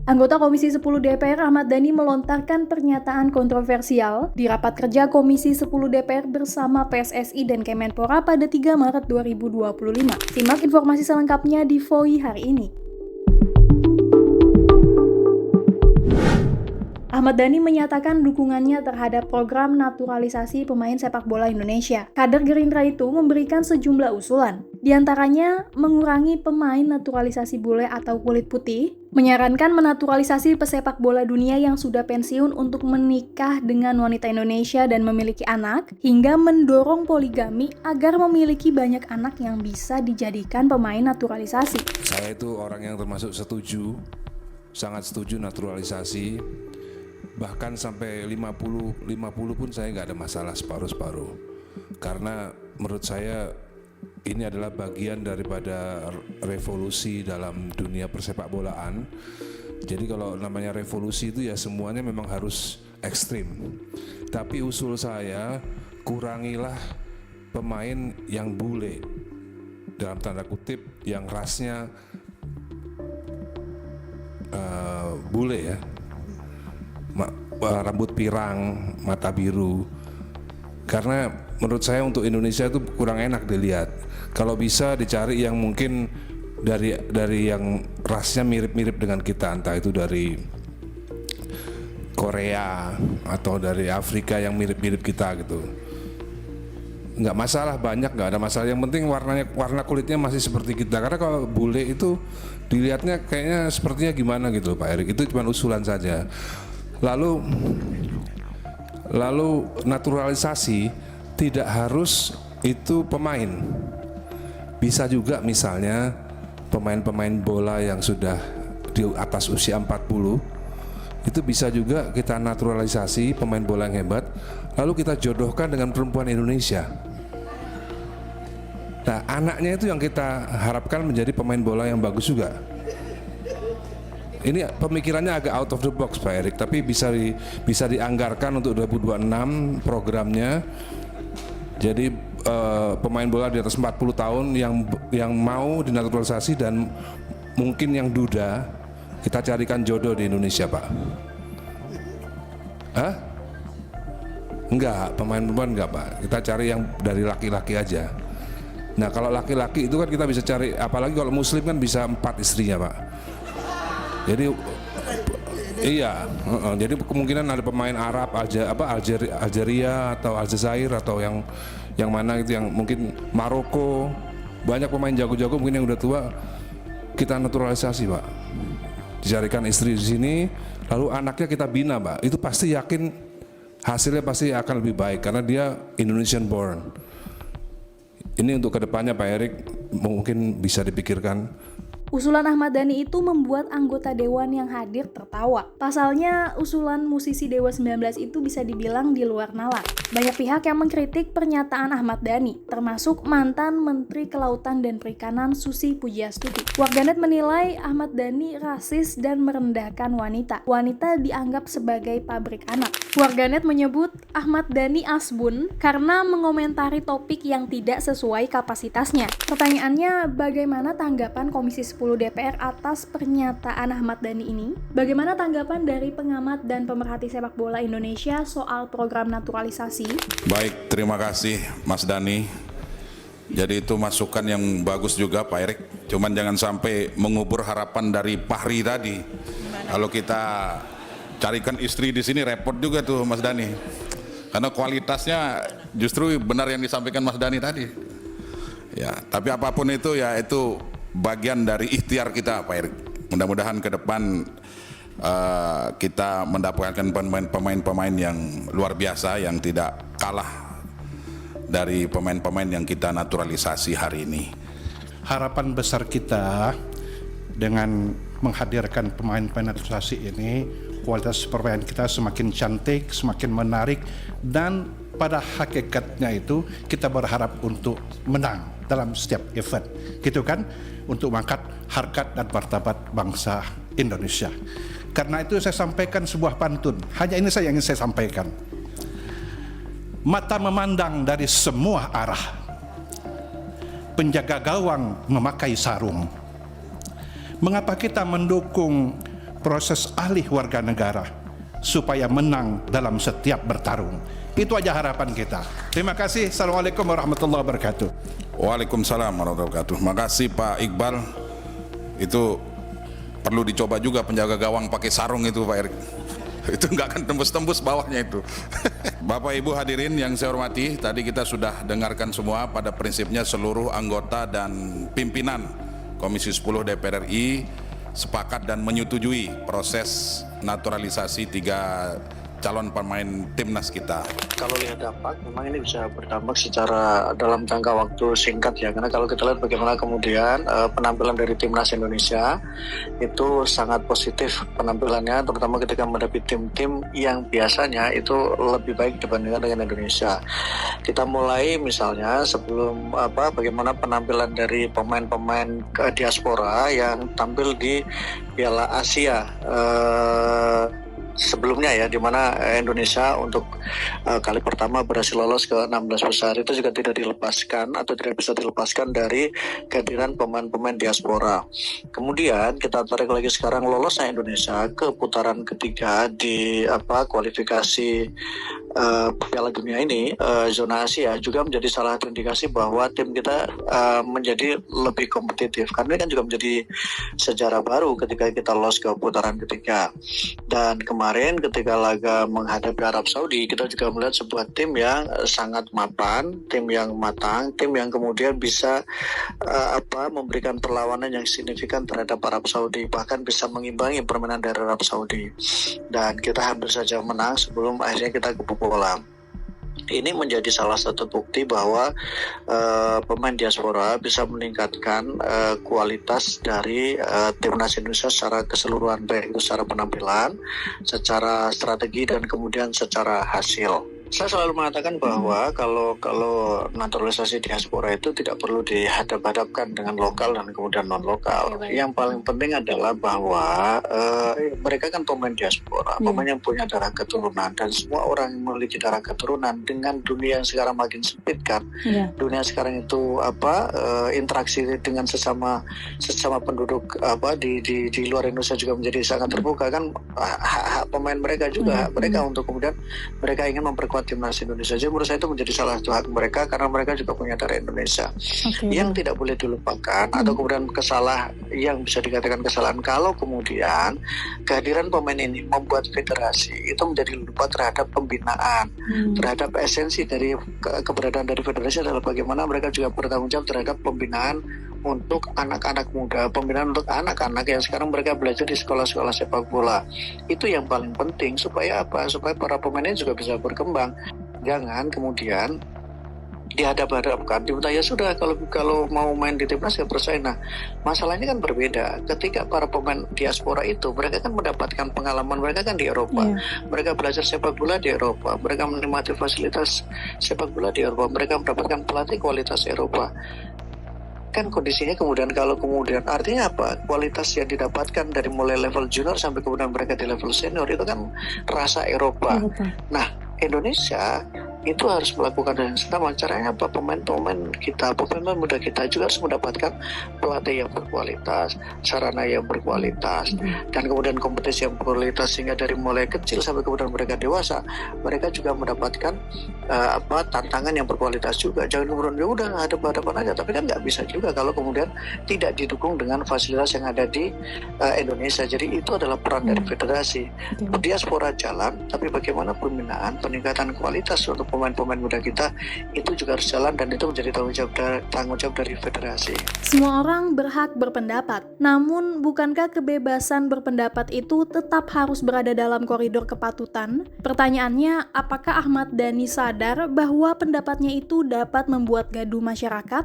Anggota Komisi 10 DPR Ahmad Dhani melontarkan pernyataan kontroversial di rapat kerja Komisi 10 DPR bersama PSSI dan Kemenpora pada 3 Maret 2025. Simak informasi selengkapnya di VOI hari ini. Ahmad Dhani menyatakan dukungannya terhadap program naturalisasi pemain sepak bola Indonesia. Kader Gerindra itu memberikan sejumlah usulan, di antaranya mengurangi pemain naturalisasi bule atau kulit putih, menyarankan menaturalisasi pesepak bola dunia yang sudah pensiun untuk menikah dengan wanita Indonesia dan memiliki anak, hingga mendorong poligami agar memiliki banyak anak yang bisa dijadikan pemain naturalisasi. Saya itu orang yang termasuk sangat setuju naturalisasi. Bahkan sampai 50 pun saya nggak ada masalah separuh-separuh. Karena menurut saya ini adalah bagian daripada revolusi dalam dunia persepak bolaan. Jadi kalau namanya revolusi itu ya semuanya memang harus ekstrim. Tapi usul saya, kurangilah pemain yang bule, dalam tanda kutip yang rasnya bule ya, rambut pirang, mata biru. Karena menurut saya untuk Indonesia itu kurang enak dilihat. Kalau bisa dicari yang mungkin dari yang rasnya mirip-mirip dengan kita, entah itu dari Korea atau dari Afrika yang mirip-mirip kita gitu. Nggak masalah, banyak nggak ada masalah. Yang penting warna kulitnya masih seperti kita. Karena kalau bule itu dilihatnya kayaknya sepertinya gimana gitu Pak Erik. Itu cuma usulan saja. Lalu naturalisasi tidak harus itu pemain. Bisa juga misalnya pemain-pemain bola yang sudah di atas usia 40, itu bisa juga kita naturalisasi pemain bola yang hebat, lalu kita jodohkan dengan perempuan Indonesia. Nah, anaknya itu yang kita harapkan menjadi pemain bola yang bagus juga. Ini pemikirannya agak out of the box Pak Erik, tapi bisa dianggarkan untuk 2026 programnya. Jadi pemain bola di atas 40 tahun yang mau dinaturalisasi dan mungkin yang duda, kita carikan jodoh di Indonesia Pak. Hah? Enggak, pemain-pemain enggak Pak. Kita cari yang dari laki-laki aja. Nah kalau laki-laki itu kan kita bisa cari, apalagi kalau muslim kan bisa 4 istrinya Pak. Jadi iya, jadi kemungkinan ada pemain Arab, Algeria atau Aljazair atau yang mana itu, yang mungkin Maroko, banyak pemain jago-jago mungkin yang udah tua, kita naturalisasi Pak. Dicarikan istri di sini, lalu anaknya kita bina Pak. Itu pasti yakin hasilnya pasti akan lebih baik karena dia Indonesian born. Ini untuk kedepannya Pak Erik mungkin bisa dipikirkan. Usulan Ahmad Dhani itu membuat anggota dewan yang hadir tertawa. Pasalnya, usulan musisi Dewa 19 itu bisa dibilang di luar nalar. Banyak pihak yang mengkritik pernyataan Ahmad Dhani, termasuk mantan Menteri Kelautan dan Perikanan Susi Pujiastuti. Warganet menilai Ahmad Dhani rasis dan merendahkan wanita. Wanita dianggap sebagai pabrik anak. Warganet menyebut Ahmad Dhani asbun karena mengomentari topik yang tidak sesuai kapasitasnya. Pertanyaannya, bagaimana tanggapan Komisi 10 DPR atas pernyataan Ahmad Dhani ini? Bagaimana tanggapan dari pengamat dan pemerhati sepak bola Indonesia soal program naturalisasi? Baik, terima kasih Mas Dhani. Jadi itu masukan yang bagus juga Pak Erik. Cuman jangan sampai mengubur harapan dari Fahri tadi. Kalau kita carikan istri di sini repot juga tuh Mas Dhani. Karena kualitasnya justru benar yang disampaikan Mas Dhani tadi. Ya, tapi apapun itu ya itu bagian dari ikhtiar kita Pak Erik. Mudah-mudahan ke depan kita mendapatkan pemain-pemain yang luar biasa yang tidak kalah dari pemain-pemain yang kita naturalisasi hari ini. Harapan besar kita dengan menghadirkan pemain-pemain naturalisasi ini, kualitas permainan kita semakin cantik, semakin menarik, dan pada hakikatnya itu kita berharap untuk menang dalam setiap event, gitu kan, untuk mengangkat harkat dan martabat bangsa Indonesia. Karena itu saya sampaikan sebuah pantun, hanya ini saja yang ingin saya sampaikan. Mata memandang dari semua arah, penjaga gawang memakai sarung. Mengapa kita mendukung proses alih warga negara supaya menang dalam setiap bertarung. Itu aja harapan kita. Terima kasih. Assalamualaikum warahmatullahi wabarakatuh. Waalaikumsalam warahmatullahi wabarakatuh. Makasih Pak Iqbal. Itu perlu dicoba juga penjaga gawang pakai sarung itu Pak Erik. Itu nggak akan tembus-tembus bawahnya itu. Bapak Ibu hadirin yang saya hormati, tadi kita sudah dengarkan semua pada prinsipnya seluruh anggota dan pimpinan Komisi 10 DPR RI sepakat dan menyetujui proses naturalisasi 3 calon pemain timnas kita. Kalau lihat dampak, memang ini bisa berdampak secara dalam jangka waktu singkat ya. Karena kalau kita lihat bagaimana kemudian penampilan dari timnas Indonesia itu sangat positif penampilannya, terutama ketika menghadapi tim-tim yang biasanya itu lebih baik dibandingkan dengan Indonesia. Kita mulai misalnya sebelum bagaimana penampilan dari pemain-pemain diaspora yang tampil di Piala Asia sebelumnya ya, di mana Indonesia untuk kali pertama berhasil lolos ke 16 besar. Itu juga tidak dilepaskan atau tidak bisa dilepaskan dari kehadiran pemain-pemain diaspora. Kemudian kita tarik lagi sekarang lolosnya Indonesia ke putaran ketiga di kualifikasi Piala Dunia ini, zona Asia, juga menjadi salah satu indikasi bahwa tim kita menjadi lebih kompetitif. Karena ini kan juga menjadi sejarah baru ketika kita lolos ke putaran ketiga. Dan kemarin ketika laga menghadapi Arab Saudi, kita juga melihat sebuah tim yang sangat mapan, tim yang matang, tim yang kemudian bisa memberikan perlawanan yang signifikan terhadap Arab Saudi, bahkan bisa mengimbangi permainan dari Arab Saudi. Dan kita hampir saja menang sebelum akhirnya kita kebobolan. Ini menjadi salah satu bukti bahwa pemain diaspora bisa meningkatkan kualitas dari timnas Indonesia secara keseluruhan, baik itu secara penampilan, secara strategi, dan kemudian secara hasil. Saya selalu mengatakan bahwa kalau naturalisasi diaspora itu tidak perlu dihadap-hadapkan dengan lokal dan kemudian non-lokal. Yang paling penting adalah bahwa mereka kan pemain diaspora, pemain yang punya darah keturunan, dan semua orang yang memiliki darah keturunan dengan dunia yang sekarang makin sempit kan. Dunia sekarang itu interaksi dengan sesama penduduk di luar Indonesia juga menjadi sangat terbuka kan. Hak pemain mereka juga, hak mereka untuk kemudian mereka ingin memperkuat timnas Indonesia. Jadi menurut saya itu menjadi salah satu hak mereka karena mereka juga punya darah Indonesia. Yang tidak boleh dilupakan atau kemudian yang bisa dikatakan kesalahan kalau kemudian kehadiran pemain ini membuat federasi itu menjadi lupa terhadap pembinaan, terhadap esensi dari keberadaan dari federasi adalah bagaimana mereka juga bertanggung jawab terhadap pembinaan untuk anak-anak muda, pembinaan untuk anak-anak yang sekarang mereka belajar di sekolah-sekolah sepak bola. Itu yang paling penting supaya supaya para pemainnya juga bisa berkembang. Jangan kemudian dihadap-hadapkan, diminta ya sudah kalau mau main di timnas ya bersaing. Nah, masalahnya kan berbeda. Ketika para pemain diaspora itu mereka kan mendapatkan pengalaman, mereka kan di Eropa. Mereka belajar sepak bola di Eropa. Mereka menikmati fasilitas sepak bola di Eropa. Mereka mendapatkan pelatih kualitas Eropa. Kan kondisinya kemudian artinya apa? Kualitas yang didapatkan dari mulai level junior sampai kemudian mereka di level senior itu kan rasa Eropa. Nah, Indonesia itu harus melakukan yang sama. Caranya apa? Pemain-pemain muda kita juga harus mendapatkan pelatih yang berkualitas, sarana yang berkualitas, dan kemudian kompetisi yang berkualitas, sehingga dari mulai kecil sampai kemudian mereka dewasa, mereka juga mendapatkan tantangan yang berkualitas juga. Jangan kemudian ya udah hadap-hadapan aja, tapi kan nggak bisa juga kalau kemudian tidak didukung dengan fasilitas yang ada di Indonesia. Jadi itu adalah peran dari federasi. Diaspora jalan, tapi bagaimana pembinaan, peningkatan kualitas untuk pemain-pemain muda kita itu juga harus jalan, dan itu menjadi tanggung jawab dari federasi. Semua orang berhak berpendapat, namun bukankah kebebasan berpendapat itu tetap harus berada dalam koridor kepatutan? Pertanyaannya, apakah Ahmad Dhani sadar bahwa pendapatnya itu dapat membuat gaduh masyarakat?